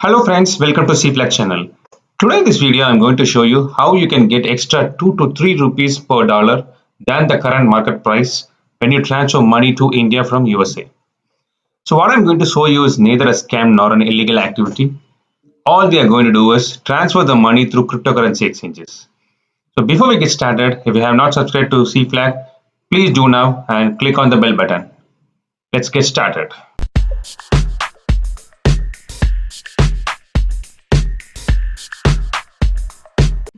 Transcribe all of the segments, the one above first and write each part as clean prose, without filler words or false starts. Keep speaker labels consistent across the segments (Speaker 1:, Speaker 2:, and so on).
Speaker 1: Hello friends, welcome to CFlex channel. Today in this video I am going to show you how you can get extra 2 to 3 rupees per dollar than the current market price when you transfer money to India from USA. So what I am going to show you is neither a scam nor an illegal activity. All they are going to do is transfer the money through cryptocurrency exchanges. So before we get started, if you have not subscribed to CFlag, please do now and click on the bell button. Let's get started.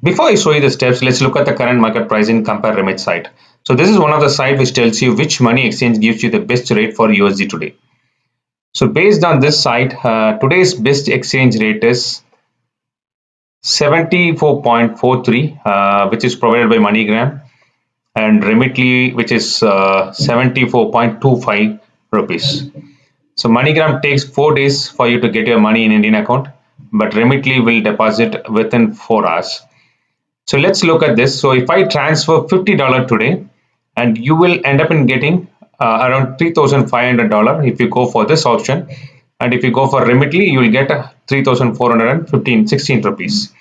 Speaker 1: Before I show you the steps, let's look at the current market price in Compare Remit site. So this is one of the site which tells you which money exchange gives you the best rate for USD today. So based on this site, today's best exchange rate is 74.43, which is provided by MoneyGram, and Remitly, which is 74.25 rupees. So MoneyGram takes 4 days for you to get your money in Indian account, but Remitly will deposit within 4 hours. So let's look at this. So if I transfer $50 today, and you will end up in getting around $3,500 if you go for this option, and if you go for Remitly, you will get 3,416 rupees.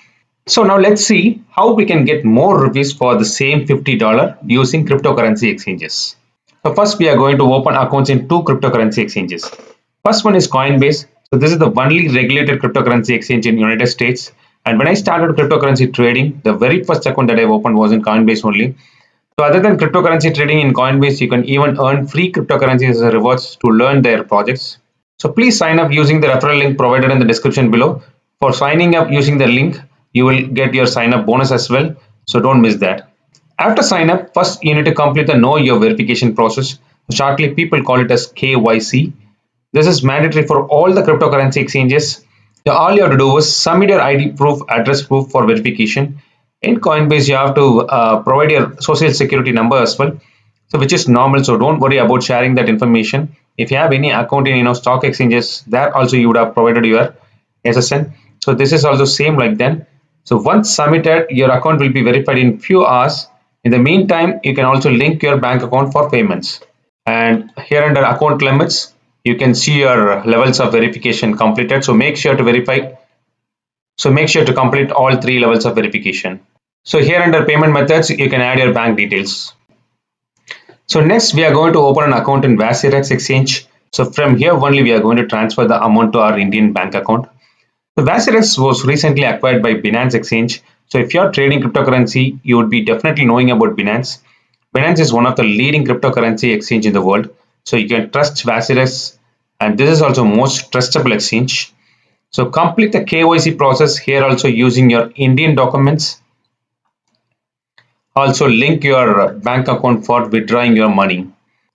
Speaker 1: So now let's see how we can get more rupees for the same $50 using cryptocurrency exchanges. So first we are going to open accounts in two cryptocurrency exchanges. First one is Coinbase. So this is the only regulated cryptocurrency exchange in United States. And when I started cryptocurrency trading, the very first account that I opened was in Coinbase only. So other than cryptocurrency trading in Coinbase, you can even earn free cryptocurrencies as a rewards to learn their projects. So please sign up using the referral link provided in the description below. For signing up using the link, you will get your sign up bonus as well. So don't miss that. After sign up, first you need to complete the know your verification process. Shortly, people call it as KYC. This is mandatory for all the cryptocurrency exchanges. So all you have to do is submit your ID proof, address proof for verification. In Coinbase, you have to provide your social security number as well, so which is normal. So don't worry about sharing that information. If you have any account in stock exchanges, there also you would have provided your SSN. So this is also same like that. So once submitted, your account will be verified in few hours. In the meantime, you can also link your bank account for payments. And here under account limits, you can see your levels of verification completed. So make sure to verify. So make sure to complete all 3 levels of verification. So here under payment methods, you can add your bank details. So next we are going to open an account in Vasirex exchange. So from here only we are going to transfer the amount to our Indian bank account. So Vasirex was recently acquired by Binance exchange. So if you are trading cryptocurrency, you would be definitely knowing about Binance. Binance is one of the leading cryptocurrency exchange in the world. So you can trust Vasirex, and this is also most trustable exchange. So complete the KYC process here also using your Indian documents. Also link your bank account for withdrawing your money.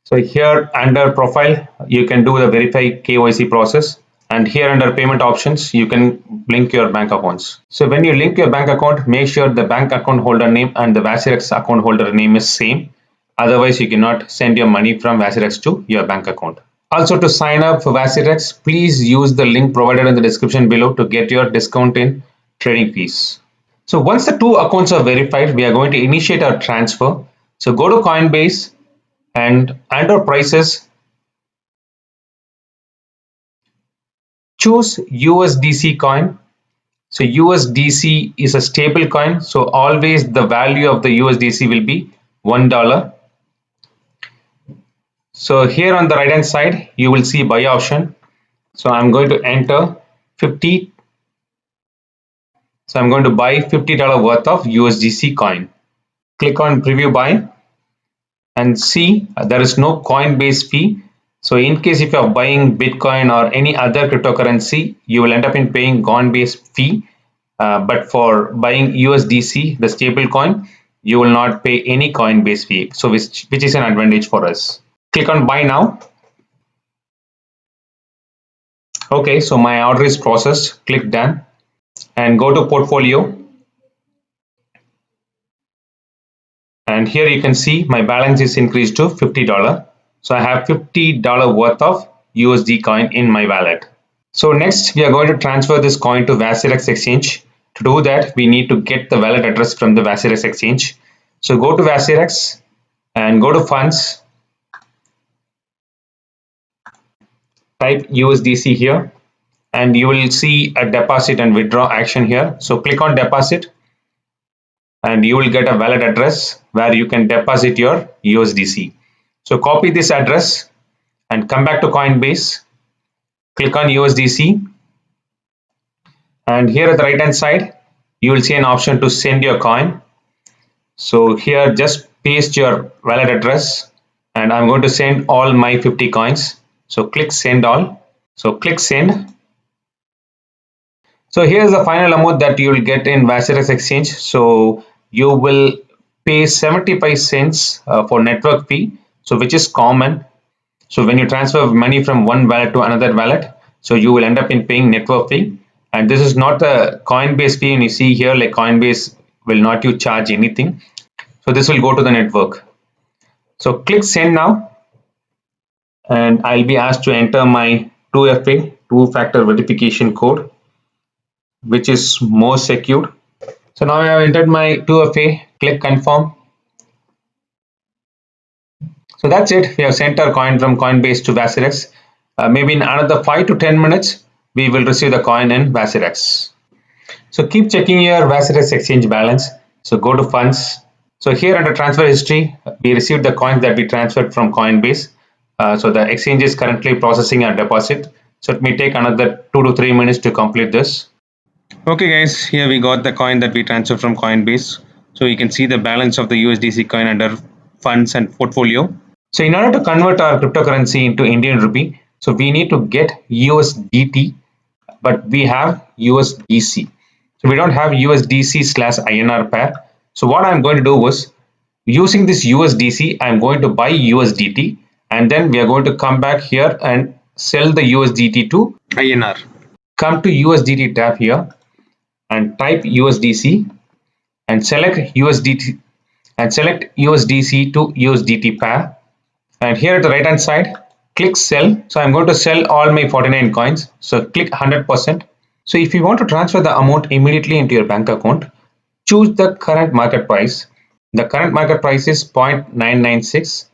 Speaker 1: So here under profile, you can do the verify KYC process, and here under payment options, you can link your bank accounts. So when you link your bank account, make sure the bank account holder name and the Vasirex account holder name is same. Otherwise, you cannot send your money from Vasirex to your bank account. Also, to sign up for Vasirex, please use the link provided in the description below to get your discount in trading fees. So once the two accounts are verified, we are going to initiate our transfer. So go to Coinbase and under prices, choose USDC coin. So USDC is a stable coin. So always the value of the USDC will be $1. So here on the right hand side, you will see buy option. So I'm going to enter 50. So I'm going to buy $50 worth of USDC coin. Click on preview buy and see there is no Coinbase fee. So in case if you are buying Bitcoin or any other cryptocurrency, you will end up in paying Coinbase fee. But for buying USDC, the stable coin, you will not pay any Coinbase fee. So which is an advantage for us. Click on buy now. Okay, so my order is processed. Click done and go to portfolio. And here you can see my balance is increased to $50. So I have $50 worth of USD coin in my wallet. So next we are going to transfer this coin to Vasirex exchange. To do that, we need to get the wallet address from the Vasirex exchange. So go to Vasirex and go to funds. Type USDC here and you will see a deposit and withdraw action here. So click on deposit and you will get a wallet address where you can deposit your USDC. So copy this address and come back to Coinbase, click on USDC, and here at the right hand side you will see an option to send your coin. So here just paste your wallet address and I'm going to send all my 50 coins. So click send all. So click send. So here's the final amount that you will get in Vasirex exchange. So you will pay 75 cents for network fee, so which is common. So when you transfer money from one wallet to another wallet, so you will end up in paying network fee. And this is not a Coinbase fee, and you see here like Coinbase will not you charge anything. So this will go to the network. So click send now, and I'll be asked to enter my 2FA, two-factor verification code, which is more secure. So now I have entered my 2FA, click confirm. So that's it. We have sent our coin from Coinbase to Vasirex. Maybe in another 5 to 10 minutes, we will receive the coin in Vasirex. So keep checking your Vasirex exchange balance. So go to funds. So here under transfer history, we received the coins that we transferred from Coinbase. So the exchange is currently processing our deposit. So it may take another 2 to 3 minutes to complete this. Okay guys, here we got the coin that we transferred from Coinbase. So you can see the balance of the USDC coin under funds and portfolio. So in order to convert our cryptocurrency into Indian rupee, so we need to get USDT, but we have USDC. So we don't have USDC/INR pair. So what I'm going to do was, using this USDC, I'm going to buy USDT, and then we are going to come back here and sell the USDT to INR. Come to USDT tab here and type USDC and select USDT and select USDC to USDT pair. And here at the right hand side, click sell. So I'm going to sell all my 49 coins. So click 100%. So if you want to transfer the amount immediately into your bank account, choose the current market price. The current market price is 0.996.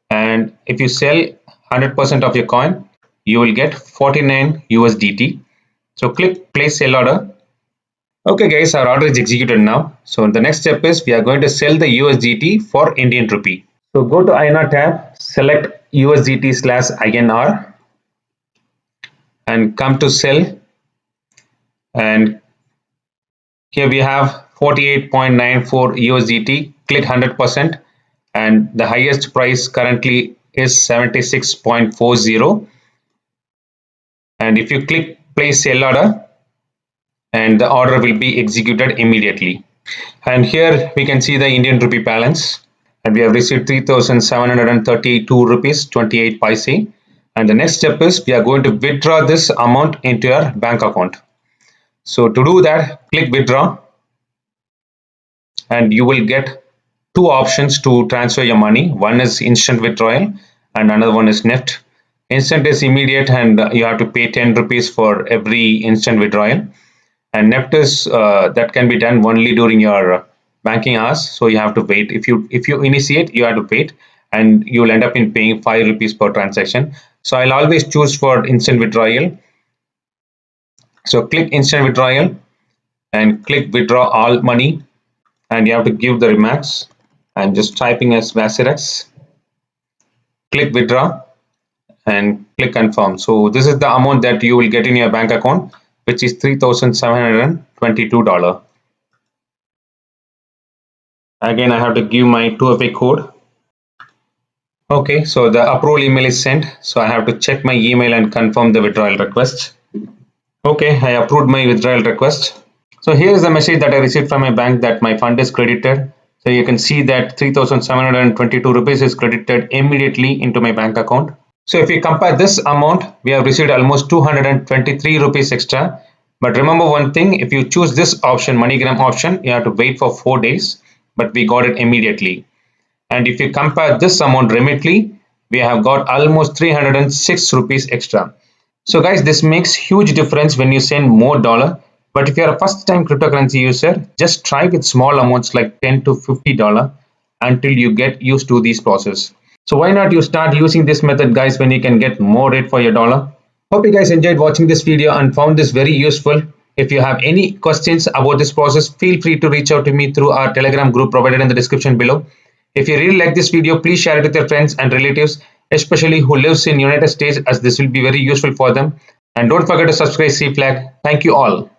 Speaker 1: And if you sell 100% of your coin, you will get 49 USDT. So click place sell order. Okay guys, our order is executed now. So the next step is we are going to sell the USDT for Indian rupee. So go to INR tab, select USDT/INR and come to sell, and here we have 48.94 USDT. Click 100% and the highest price currently is 76.40, and if you click place sell order, and the order will be executed immediately. And here we can see the Indian rupee balance, and we have received 3,732 rupees 28 paise. And the next step is we are going to withdraw this amount into your bank account. So to do that, click withdraw, and you will get two options to transfer your money. One is instant withdrawal and another one is NEFT. Instant is immediate and you have to pay 10 rupees for every instant withdrawal. And NEFT is that can be done only during your banking hours. So you have to wait. If you initiate, you have to wait, and you will end up in paying 5 rupees per transaction. So I'll always choose for instant withdrawal. So click instant withdrawal and click withdraw all money, and you have to give the remarks. I'm just typing as Vasirex. Click withdraw and click confirm. So this is the amount that you will get in your bank account, which is $3,722. Again, I have to give my 2FA code. Okay, so the approval email is sent. So I have to check my email and confirm the withdrawal request. Okay, I approved my withdrawal request. So here is the message that I received from my bank that my fund is credited. So you can see that 3,722 rupees is credited immediately into my bank account. So if we compare this amount, we have received almost 223 rupees extra. But remember one thing, if you choose this option, MoneyGram option, you have to wait for 4 days, but we got it immediately. And if you compare this amount Remitly, we have got almost 306 rupees extra. So guys, this makes huge difference when you send more dollar. But if you're a first time cryptocurrency user, just try with small amounts like $10 to $50 until you get used to this process. So why not you start using this method guys when you can get more rate for your dollar? Hope you guys enjoyed watching this video and found this very useful. If you have any questions about this process, feel free to reach out to me through our Telegram group provided in the description below. If you really like this video, please share it with your friends and relatives, especially who lives in United States, as this will be very useful for them. And don't forget to subscribe CFlag. Thank you all.